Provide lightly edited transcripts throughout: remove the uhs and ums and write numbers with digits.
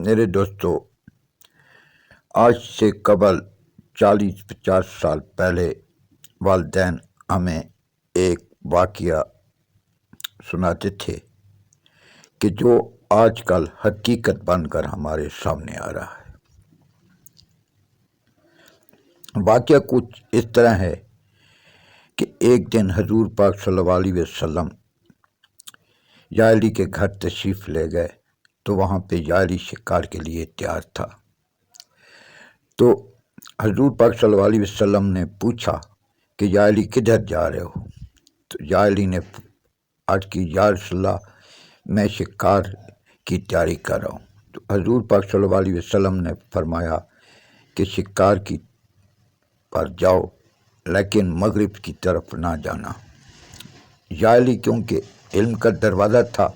میرے دوستو، آج سے قبل 40-50 سال پہلے والدین ہمیں ایک واقعہ سناتے تھے کہ جو آج کل حقیقت بن کر ہمارے سامنے آ رہا ہے۔ واقعہ کچھ اس طرح ہے کہ ایک دن حضور پاک صلی اللہ علیہ وسلم یائلی کے گھر تشریف لے گئے تو وہاں پہ یائلی شکار کے لیے تیار تھا۔ تو حضور پاک صلی اللہ علیہ وسلم نے پوچھا کہ یائلی کدھر جا رہے ہو؟ تو یائلی نے عرض کی، یا رسول اللہ، میں شکار کی تیاری کر رہا ہوں۔ تو حضور پاک صلی اللہ علیہ وسلم نے فرمایا کہ شکار کی پر جاؤ لیکن مغرب کی طرف نہ جانا۔ یائلی کیونکہ علم کا دروازہ تھا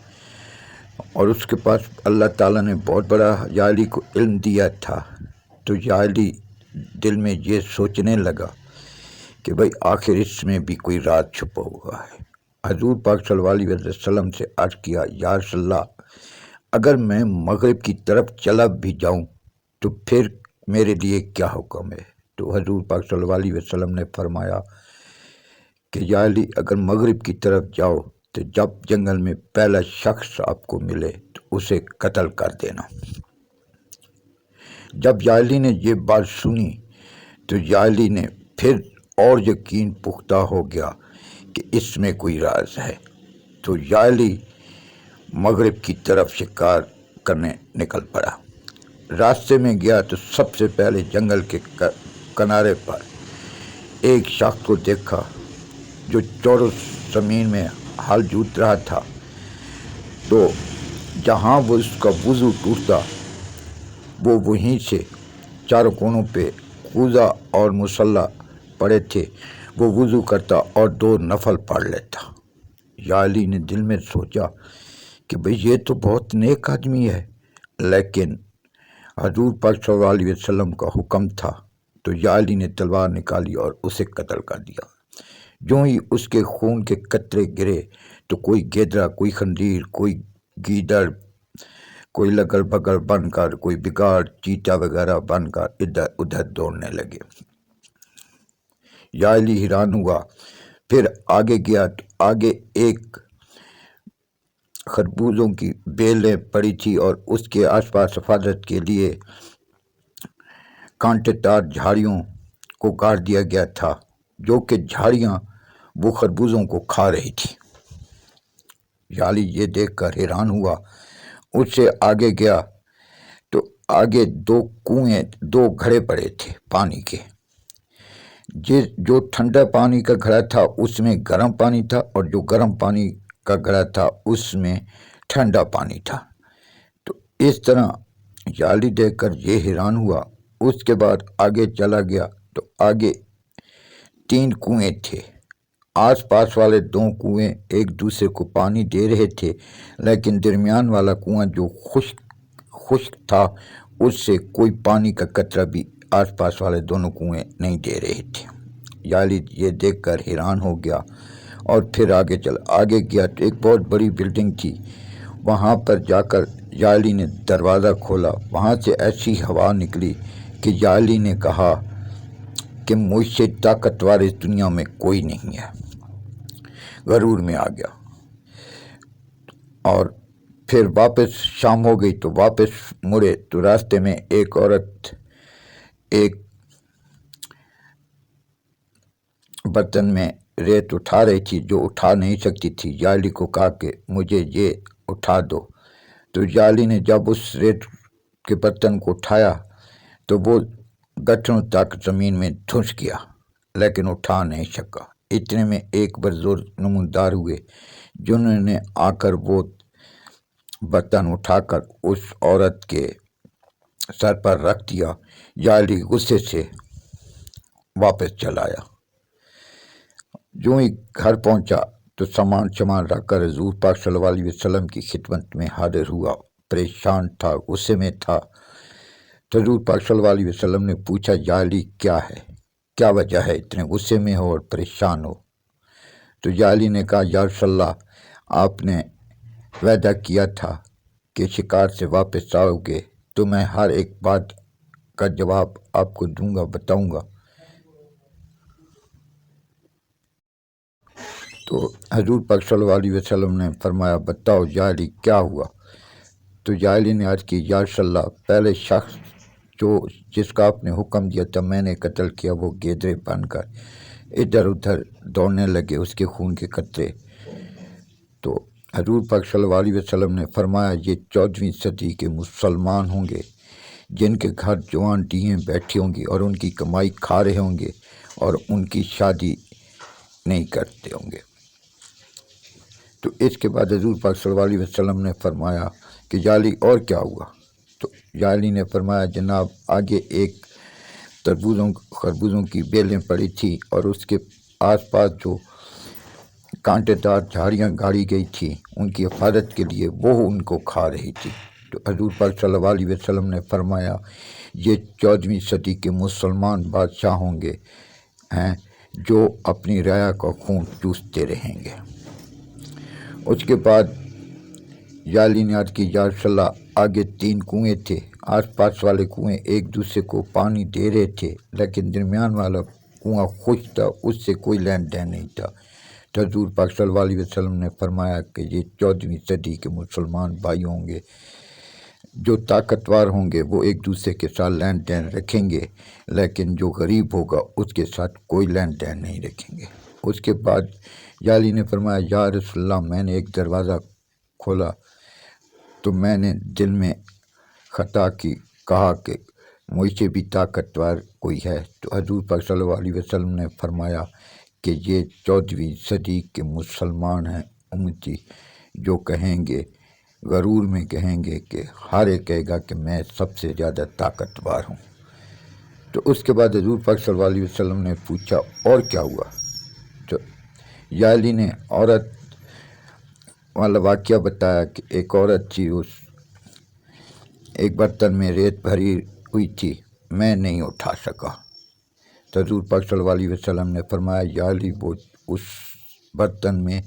اور اس کے پاس اللہ تعالیٰ نے بہت بڑا یائلی کو علم دیا تھا، تو یائلی دل میں یہ سوچنے لگا کہ بھئی آخر اس میں بھی کوئی راز چھپا ہوا ہے۔ حضور پاک صلی اللہ علیہ وسلم سے عرض کیا، یا رسول اللہ، اگر میں مغرب کی طرف چلا بھی جاؤں تو پھر میرے لیے کیا حکم ہے؟ تو حضور پاک صلی اللہ علیہ وسلم نے فرمایا کہ یائلی، اگر مغرب کی طرف جاؤ تو جب جنگل میں پہلا شخص آپ کو ملے تو اسے قتل کر دینا۔ جب یائلی نے یہ بات سنی تو یائلی نے پھر اور یقین پختہ ہو گیا کہ اس میں کوئی راز ہے۔ تو یائلی مغرب کی طرف شکار کرنے نکل پڑا۔ راستے میں گیا تو سب سے پہلے جنگل کے کنارے پر ایک شخص کو دیکھا جو چوروں زمین میں ہل جوت رہا تھا۔ تو جہاں وہ اس کا وضو ٹوٹتا وہ وہیں سے چاروں کونوں پہ کوزہ اور مصلی پڑے تھے، وہ وضو کرتا اور 2 نفل پڑھ لیتا۔ یائلی نے دل میں سوچا کہ بھئی یہ تو بہت نیک آدمی ہے، لیکن حضور پاک صلی اللہ علیہ وسلم کا حکم تھا۔ تو یائلی نے تلوار نکالی اور اسے قتل کر دیا۔ جو ہی اس کے خون کے قطرے گرے تو کوئی گیدڑا، کوئی خنزیر، کوئی گیدڑ، کوئی لگڑ بگڑ بن کر، کوئی بگاڑ چیتا وغیرہ بن کر ادھر ادھر دوڑنے لگے۔ یائلی حیران ہوا، پھر آگے گیا تو آگے ایک خربوزوں کی بیلیں پڑی تھی اور اس کے آس پاس حفاظت کے لیے کانٹے دار جھاڑیوں کو گاڑ دیا گیا تھا، جو کہ جھاڑیاں وہ خربوزوں کو کھا رہی تھی۔ یائلی یہ دیکھ کر حیران ہوا، اس سے آگے گیا تو آگے 2 کنویں، 2 گھڑے پڑے تھے پانی کے۔ جو ٹھنڈا پانی کا گھڑا تھا اس میں گرم پانی تھا اور جو گرم پانی کا گھڑا تھا اس میں ٹھنڈا پانی تھا۔ تو اس طرح یائلی دیکھ کر یہ حیران ہوا۔ اس کے بعد آگے چلا گیا تو آگے 3 کنویں تھے۔ آس پاس والے 2 کنویں ایک دوسرے کو پانی دے رہے تھے، لیکن درمیان والا کنواں جو خشک تھا اس سے کوئی پانی کا قطرہ بھی آس پاس والے دونوں کنویں نہیں دے رہے تھے۔ یائلی یہ دیکھ کر حیران ہو گیا اور پھر آگے گیا تو ایک بہت بڑی بلڈنگ تھی۔ وہاں پر جا کر یائلی نے دروازہ کھولا، وہاں سے ایسی ہوا نکلی کہ یائلی نے کہا کہ مجھ سے طاقتور اس دنیا میں کوئی نہیں ہے۔ غرور میں آ گیا اور پھر واپس شام ہو گئی تو واپس مڑے تو راستے میں ایک عورت ایک برتن میں ریت اٹھا رہی تھی جو اٹھا نہیں سکتی تھی۔ یائلی کو کہا کہ مجھے یہ اٹھا دو۔ تو یائلی نے جب اس ریت کے برتن کو اٹھایا تو وہ گٹھنوں تک زمین میں دھنس گیا، لیکن اٹھا نہیں سکا۔ اتنے میں ایک بزرگ نمودار ہوئے جنہوں نے آ کر وہ برتن اٹھا کر اس عورت کے سر پر رکھ دیا۔ یائلی غصے سے واپس چلا آیا۔ جو ہی گھر پہنچا تو سامان رکھ کر حضور پاک صلی اللہ علیہ وسلم کی خدمت میں حاضر ہوا۔ پریشان تھا، غصے میں تھا۔ تو حضور پاک صلی اللہ علیہ وسلم نے پوچھا، یائلی کیا ہے، کیا وجہ ہے اتنے غصے میں ہو اور پریشان ہو؟ تو یائلی نے کہا، یا رسول اللہ، آپ نے وعدہ کیا تھا کہ شکار سے واپس آؤ گے تو میں ہر ایک بات کا جواب آپ کو دوں گا، بتاؤں گا۔ تو حضور پاک صلی اللہ علیہ وسلم نے فرمایا بتاؤ جعلی کیا ہوا؟ تو جعلی نے عرض کی یا رسول اللہ پہلے شخص جس کا آپ نے حکم دیا تھا میں نے قتل کیا، وہ گیدڑے بن کر ادھر ادھر دوڑنے لگے، اس کے خون کے قطرے۔ تو حضور پاک صلی اللہ علیہ وسلم نے فرمایا یہ 14ویں صدی کے مسلمان ہوں گے جن کے گھر جوان ڈیہیں بیٹھی ہوں گی اور ان کی کمائی کھا رہے ہوں گے اور ان کی شادی نہیں کرتے ہوں گے۔ تو اس کے بعد حضور پاک صلی اللہ علیہ وسلم نے فرمایا کہ جعلی اور کیا ہوا؟ تو جعلی نے فرمایا جناب آگے ایک خربوزوں کی بیلیں پڑی تھی اور اس کے آس پاس جو کانٹے دار جھاڑیاں گاڑی گئی تھی ان کی حفاظت کے لیے وہ ان کو کھا رہی تھی۔ تو حضور پاک صلی اللہ علیہ وسلم نے فرمایا یہ 14ویں صدی کے مسلمان بادشاہ ہوں گے ہیں جو اپنی رعایا کا خون چوستے رہیں گے۔ اس کے بعد جعلی نے عرض کی یا رسول اللہ آگے 3 کنویں تھے، آس پاس والے کنویں ایک دوسرے کو پانی دے رہے تھے لیکن درمیان والا کنواں خشک تھا، اس سے کوئی لین دین نہیں تھا۔ تو حضور پاک صلی اللہ علیہ وسلم نے فرمایا کہ یہ 14ویں صدی کے مسلمان بھائی ہوں گے جو طاقتور ہوں گے وہ ایک دوسرے کے ساتھ لین دین رکھیں گے لیکن جو غریب ہوگا اس کے ساتھ کوئی لین دین نہیں رکھیں گے۔ اس کے بعد جعلی نے فرمایا یا رسول اللہ میں نے ایک دروازہ کھولا تو میں نے دل میں خطا کی، کہا کہ مجھ سے بھی طاقتور کوئی ہے۔ تو حضور پاک صلی اللہ علیہ وسلم نے فرمایا کہ یہ 14ویں صدی کے مسلمان ہیں امتی جو کہیں گے غرور میں کہیں گے کہ ہر ایک کہے گا کہ میں سب سے زیادہ طاقتور ہوں۔ تو اس کے بعد حضور پاک صلی اللہ علیہ وسلم نے پوچھا اور کیا ہوا؟ تو جعلی نے عورت والا واقعہ بتایا کہ ایک عورت تھی، اس ایک برتن میں ریت بھری ہوئی تھی، میں نہیں اٹھا سکا۔ تو حضور پاک صلی اللہ علیہ وسلم نے فرمایا جعلی وہ اس برتن میں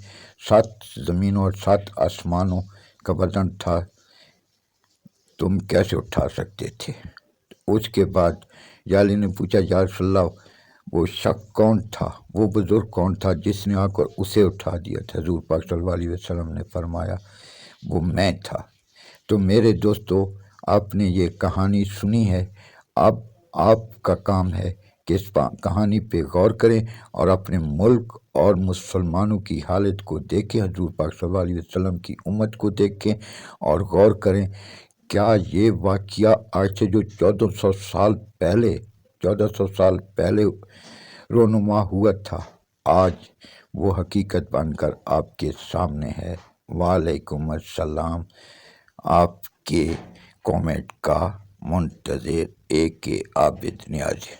7 زمینوں اور 7 آسمانوں کا وزن تھا، تم کیسے اٹھا سکتے تھے؟ اس کے بعد جعلی نے پوچھا یا رسول اللہ وہ شخص کون تھا، وہ بزرگ کون تھا جس نے آ کر اسے اٹھا دیا تھا؟ حضور پاک صلی اللہ علیہ وسلم نے فرمایا وہ میں تھا۔ تو میرے دوستو آپ نے یہ کہانی سنی ہے، اب آپ کا کام ہے کہ اس کہانی پہ غور کریں اور اپنے ملک اور مسلمانوں کی حالت کو دیکھیں، حضور پاک صلی اللہ علیہ وسلم کی امت کو دیکھیں اور غور کریں کیا یہ واقعہ آج سے جو 1400 سال پہلے رونما ہوا تھا آج وہ حقیقت بن کر آپ کے سامنے ہے۔ وعلیکم السلام، آپ کے کومنٹ کا منتظر AK عابد نیازی۔